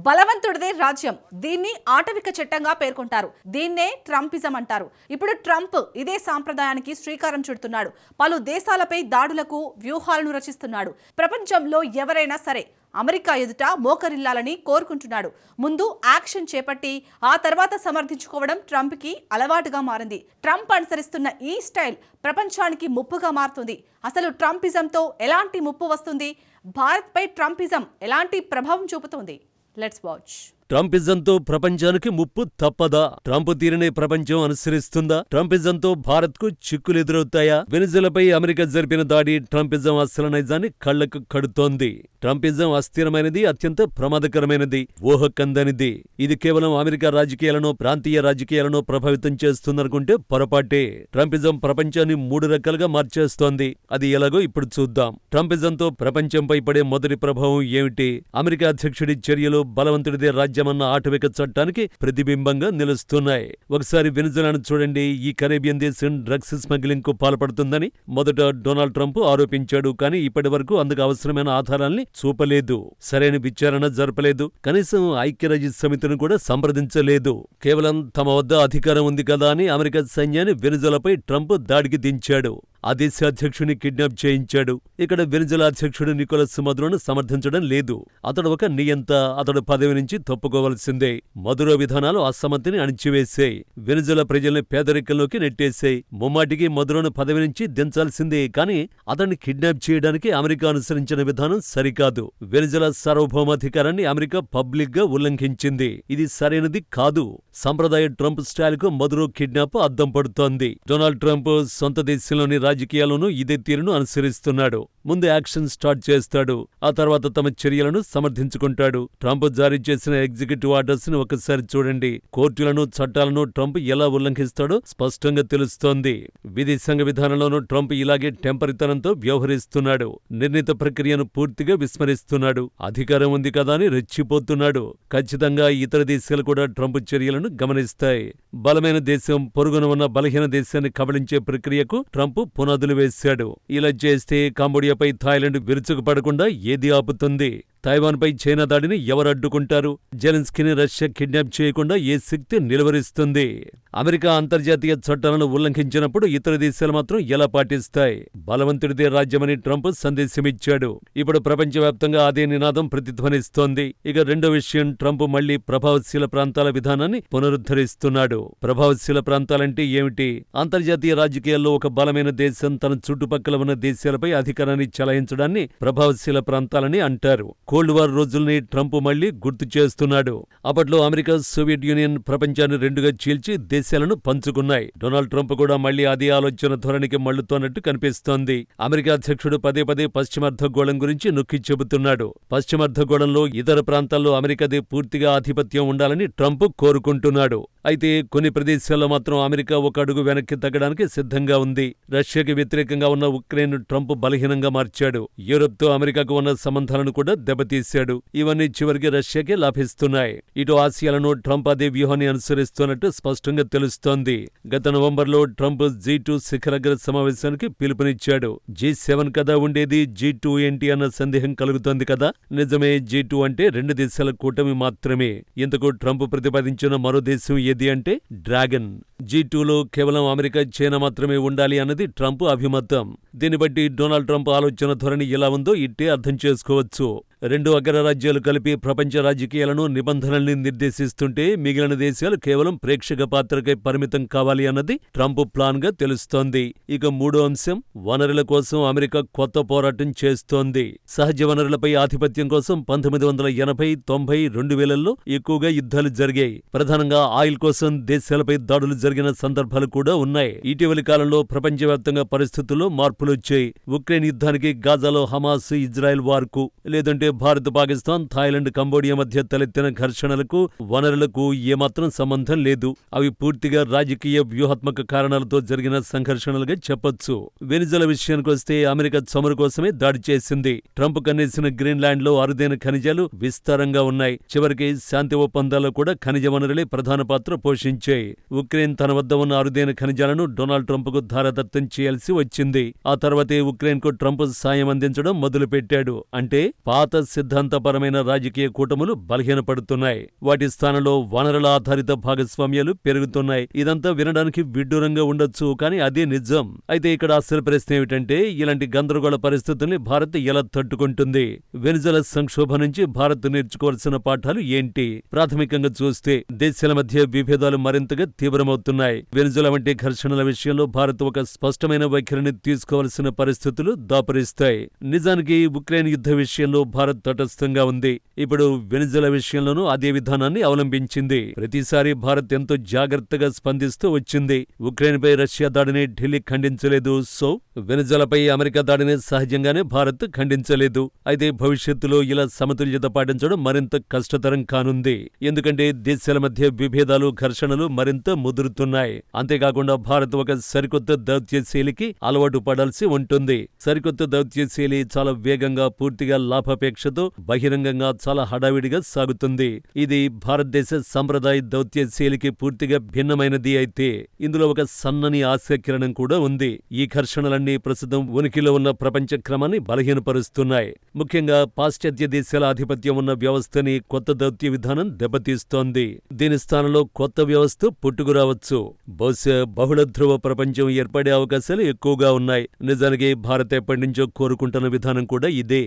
బలవంతుడిదే రాజ్యం, దీన్ని ఆటవిక చట్టంగా పేర్కొంటారు. దీన్నే ట్రంపిజం అంటారు. ఇప్పుడు ట్రంప్ ఇదే సాంప్రదాయానికి శ్రీకారం చుడుతున్నాడు. పలు దేశాలపై దాడులకు వ్యూహాలను రచిస్తున్నాడు. ప్రపంచంలో ఎవరైనా సరే అమెరికా ఎదుట మోకరిల్లాలని కోరుకుంటున్నాడు. ముందు యాక్షన్ చేపట్టి ఆ తర్వాత సమర్థించుకోవడం ట్రంప్కి అలవాటుగా మారింది. ట్రంప్ అనుసరిస్తున్న ఈ స్టైల్ ప్రపంచానికి ముప్పుగా మారుతుంది. అసలు ట్రంపిజంతో ఎలాంటి ముప్పు వస్తుంది? భారత్పై ట్రంపిజం ఎలాంటి ప్రభావం చూపుతుంది? Let's watch. ట్రంపిజంతో ప్రపంచానికి ముప్పు తప్పదా? ట్రంప్ తీరునే ప్రపంచం అనుసరిస్తుందా? ట్రంపిజంతో భారత్కు చిక్కులు ఎదురవుతాయా? వెనిజులాపై అమెరికా జరిపిన దాడి ట్రంపిజం అసలు నైజాన్ని కళ్లకు కడుతోంది. ట్రంపిజం అస్థిరమైనది, అత్యంత ప్రమాదకరమైనది, ఊహకందనిది. ఇది కేవలం అమెరికా రాజకీయాలను, ప్రాంతీయ రాజకీయాలను ప్రభావితం చేస్తుందనుకుంటే పొరపాటే. ట్రంపిజం ప్రపంచాన్ని 3 రకాలుగా మార్చేస్తోంది. అది ఎలాగో ఇప్పుడు చూద్దాం. ట్రంపిజంతో ప్రపంచంపై పడే మొదటి ప్రభావం ఏమిటి? అమెరికా అధ్యక్షుడి చర్యలు బలవంతుడిదే రాజ్యమన్న ఆటవిక చట్టానికి ప్రతిబింబంగా నిలుస్తున్నాయి. ఒకసారి వెనిజులాను చూడండి. ఈ కరేబియన్ దేశం డ్రగ్స్ స్మగ్లింగ్ కు పాల్పడుతుందని మొదట డొనాల్డ్ ట్రంప్ ఆరోపించాడు. కానీ ఇప్పటి వరకు అందుకు అవసరమైన ఆధారాల్ని చూపలేదు. సరైన విచారణ జరపలేదు. కనీసం ఐక్యరాజ్య సమితిని కూడా సంప్రదించలేదు. కేవలం తమ వద్ద అధికారం ఉంది కదా అని అమెరికా సైన్యాన్ని వెనిజులాపై ట్రంప్ దాడికి దించాడు. ఆ దేశ అధ్యక్షుని కిడ్నాప్ చేయించాడు. ఇక్కడ వెనిజులా అధ్యక్షుడు నికోలస్ మదురోను సమర్థించడం లేదు. అతడు ఒక నియంత. అతడు పదవి నుంచి తప్పుకోవలసిందే. మదురో విధానాలు అసమ్మతిని అణిచివేశాయి. వెనిజులా ప్రజల్ని పేదరికంలోకి నెట్టేశాయి. ముమ్మాటికి మదురోను పదవి నుంచి దించాల్సిందే. కానీ అతన్ని కిడ్నాప్ చేయడానికి అమెరికా అనుసరించిన విధానం సరికాదు. వెనిజులా సార్వభౌమాధికారాన్ని అమెరికా పబ్లిక్ గా ఉల్లంఘించింది. ఇది సరైనది కాదు. సంప్రదాయ ట్రంప్ స్టైల్ కు మదురో కిడ్నాప్ అద్దం పడుతోంది. డొనాల్డ్ ట్రంప్ సొంత దేశంలోని రాజకీయాలను ఇదే తీరును అనుసరిస్తున్నాడు. ముందు యాక్షన్ స్టార్ట్ చేస్తాడు. ఆ తర్వాత తమ చర్యలను సమర్థించుకుంటాడు. ట్రంప్ జారీ చేసిన ఎగ్జిక్యూటివ్ ఆర్డర్స్ ని ఒకసారి చూడండి. కోర్టులను, చట్టాలను ట్రంప్ ఎలా ఉల్లంఘిస్తాడో స్పష్టంగా తెలుస్తోంది. విదేశాంగ విధానంలోనూ ట్రంప్ ఇలాగే టెంపరితనంతో వ్యవహరిస్తున్నాడు. నిర్ణీత ప్రక్రియను పూర్తిగా విస్మరిస్తున్నాడు. అధికారం ఉంది కదా అని రెచ్చిపోతున్నాడు. ఖచ్చితంగా ఇతర దేశాలు కూడా ట్రంప్ చర్యలను గమనిస్తాయి. బలమైన దేశం పొరుగున ఉన్న బలహీన దేశాన్ని కబళించే ప్రక్రియకు ట్రంప్ పునాదులు వేశాడు. ఇలా చేస్తే కంబోడియాపై థాయిలాండ్ విరుచుకుపడకుండా ఏది ఆపుతుంది? తైవాన్పై చైనా దాడిని ఎవరు అడ్డుకుంటారు? జెలెన్స్కీని రష్యా కిడ్నాప్ చేయకుండా ఏ శక్తి నిలువరిస్తుంది? అమెరికా అంతర్జాతీయ చట్టాలను ఉల్లంఘించినప్పుడు ఇతర దేశాలు మాత్రం ఎలా పాటిస్తాయి? బలవంతుడిదే రాజ్యమని ట్రంప్ సందేశమిచ్చాడు. ఇప్పుడు ప్రపంచవ్యాప్తంగా అదే నినాదం ప్రతిధ్వనిస్తోంది. ఇక రెండో విషయం, ట్రంప్ మళ్లీ ప్రభావశీల ప్రాంతాల విధానాన్ని పునరుద్ధరిస్తున్నాడు. ప్రభావశీల ప్రాంతాలంటే ఏమిటి? అంతర్జాతీయ రాజకీయాల్లో ఒక బలమైన దేశం తన చుట్టుపక్కల ఉన్న దేశాలపై అధికారాన్ని చెలాయించడాన్ని ప్రభావశీల ప్రాంతాలని అంటారు. కోల్డ్ వార్ రోజుల్ని ట్రంప్ మళ్లీ గుర్తు చేస్తున్నాడు. అప్పట్లో అమెరికా, సోవియట్ యూనియన్ ప్రపంచాన్ని రెండుగా చీల్చి దేశాలను పంచుకున్నాయి. డొనాల్డ్ ట్రంప్ కూడా మళ్లీ అదే ఆలోచన ధోరణికి మళ్లుతోన్నట్టు కనిపిస్తోంది. అమెరికా అధ్యక్షుడు పదే పదే పశ్చిమార్ధగోళం గురించి నొక్కి చెబుతున్నాడు. పశ్చిమార్ధగోళంలో ఇతర ప్రాంతాల్లో అమెరికాదే పూర్తిగా ఆధిపత్యం ఉండాలని ట్రంప్ కోరుకుంటున్నాడు. అయితే కొన్ని ప్రదేశాల్లో మాత్రం అమెరికా ఒక అడుగు వెనక్కి తగ్గడానికి సిద్ధంగా ఉంది. రష్యాకి వ్యతిరేకంగా ఉన్న ఉక్రెయిన్ ట్రంప్ బలహీనంగా మార్చాడు. యూరప్తో అమెరికాకు ఉన్న సంబంధాలను కూడా దెబ్బతీశాడు. ఇవన్నీ చివరికి రష్యాకే లాభిస్తున్నాయి. ఇటు ఆసియాలను ట్రంప్ అదే వ్యూహాన్ని అనుసరిస్తున్నట్టు స్పష్టంగా తెలుస్తోంది. గత నవంబర్లో ట్రంప్ G2 శిఖరాగ్ర సమావేశానికి పిలుపునిచ్చాడు. G7 కదా ఉండేది, G2 ఏంటి అన్న సందేహం కలుగుతోంది కదా. నిజమే, G2 అంటే 2 దేశాల కూటమి మాత్రమే. ఇంతకు ట్రంప్ ప్రతిపాదించిన మరో దేశం ఏది అంటే డ్రాగన్. G2లో కేవలం అమెరికా, చైనా మాత్రమే ఉండాలి అన్నది ట్రంప్ అభిమతం. దీన్ని బట్టి డొనాల్డ్ ట్రంప్ ఆలోచన ధోరణి ఎలా ఉందో ఇట్టే అర్థం చేసుకోవచ్చు. 2 అగ్రరాజ్యాలు కలిపి ప్రపంచ రాజకీయాలను, నిబంధనల్ని నిర్దేశిస్తుంటే మిగిలిన దేశాలు కేవలం ప్రేక్షక పాత్రకై పరిమితం కావాలి అన్నది ట్రంప్ ప్లాన్ గా తెలుస్తోంది. ఇక మూడో అంశం, వనరుల కోసం అమెరికా కొత్త పోరాటం చేస్తోంది. సహజ వనరులపై ఆధిపత్యం కోసం 1980, 90, 2000ల్లో ఎక్కువగా యుద్ధాలు జరిగాయి. ప్రధానంగా ఆయిల్ కోసం దేశాలపై దాడులు జరిగిన సందర్భాలు కూడా ఉన్నాయి. ఇటీవలి కాలంలో ప్రపంచవ్యాప్తంగా పరిస్థితుల్లో మార్పులొచ్చాయి. ఉక్రెయిన్ యుద్ధానికి, గాజాలో హమాస్, ఇజ్రాయెల్ వార్కు, లేదంటే భారత్, పాకిస్తాన్, థాయిలాండ్, కంబోడియా మధ్య తలెత్తిన ఘర్షణలకు, వనరులకు ఏమాత్రం సంబంధం లేదు. అవి పూర్తిగా రాజకీయ వ్యూహాత్మక కారణాలతో జరిగిన సంఘర్షణలుగా చెప్పొచ్చు. వెనిజులా విషయానికొస్తే అమెరికా చమురు కోసమే దాడి చేసింది. ట్రంప్ కన్నేసిన గ్రీన్లాండ్ లో అరుదైన ఖనిజాలు విస్తారంగా ఉన్నాయి. చివరికి శాంతి ఒప్పందాల్లో కూడా ఖనిజ వనరులే ప్రధాన పాత్ర పోషించాయి. ఉక్రెయిన్ తన వద్ద ఉన్న అరుదైన ఖనిజాలను డొనాల్డ్ ట్రంప్ కు ధారాదత్తం చేయాల్సి వచ్చింది. ఆ తర్వాతే ఉక్రెయిన్ కు ట్రంప్ సాయం అందించడం మొదలుపెట్టాడు. అంటే పాత సిద్ధాంతపరమైన రాజకీయ కూటములు బలహీనపడుతున్నాయి. వాటి స్థానంలో వనరుల ఆధారిత భాగస్వామ్యాలు పెరుగుతున్నాయి. ఇదంతా వినడానికి విడ్డూరంగా ఉండొచ్చు, కానీ అదే నిజం. అయితే ఇక్కడ అసలు ప్రశ్న ఏమిటంటే, ఇలాంటి గందరగోళ పరిస్థితుల్ని భారత్ ఎలా తట్టుకుంటుంది? వెనిజులా సంక్షోభం నుంచి భారత్ నేర్చుకోవాల్సిన పాఠాలు ఏంటి? ప్రాథమికంగా చూస్తే దేశాల మధ్య విభేదాలు మరింతగా తీవ్రమవుతున్నాయి. వెనిజులా వంటి ఘర్షణల విషయంలో భారత్ ఒక స్పష్టమైన వైఖరిని తీసుకోవాల్సిన పరిస్థితులు దాపురిస్తాయి. నిజానికి ఉక్రెయిన్ యుద్ధ విషయంలో భారత్ తటస్థంగా ఉంది. ఇప్పుడు వెనిజులా విషయంలోనూ అదే విధానాన్ని అవలంబించింది. ప్రతిసారి భారత్ ఎంతో జాగ్రత్తగా స్పందిస్తూ వచ్చింది. ఉక్రెయిన్పై రష్యా దాడిని ఢిల్లీ ఖండించలేదు. సో వెనిజులాపై అమెరికా దాడిని సహజంగానే భారత్ ఖండించలేదు. అయితే భవిష్యత్తులో ఇలా సమతుల్యత పాటించడం మరింత కష్టతరం కానుంది. ఎందుకంటే దేశాల మధ్య విభేదాలు, ఘర్షణలు మరింత ముదురుతున్నాయి. అంతేకాకుండా భారత్ ఒక సరికొత్త దౌత్య శైలికి అలవాటు పడాల్సి ఉంటుంది. సరికొత్త దౌత్య శైలి చాలా వేగంగా, పూర్తిగా లాభాపేక్షతో, బహిరంగంగా, చాలా హడావిడిగా సాగుతుంది. ఇది భారతదేశ సంప్రదాయ దౌత్య శైలికి పూర్తిగా భిన్నమైనది. అయితే ఇందులో ఒక సన్నని ఆశాకిరణం కూడా ఉంది. ఈ ఘర్షణలన్నీ ప్రస్తుతం ఉనికిలో ఉన్న ప్రపంచ క్రమాన్ని బలహీనపరుస్తున్నాయి. ముఖ్యంగా పాశ్చాత్య దేశాల ఆధిపత్యం ఉన్న వ్యవస్థని కొత్త దౌత్య విధానం దెబ్బతీస్తోంది. దీని స్థానంలో కొత్త వ్యవస్థ పుట్టుకురావచ్చు. బహుశా బహుళ ధ్రువ ప్రపంచం ఏర్పడే అవకాశాలు ఎక్కువగా ఉన్నాయి. నిజానికి భారత్ ఎప్పటి నుంచో కోరుకుంటున్న విధానం కూడా ఇదే.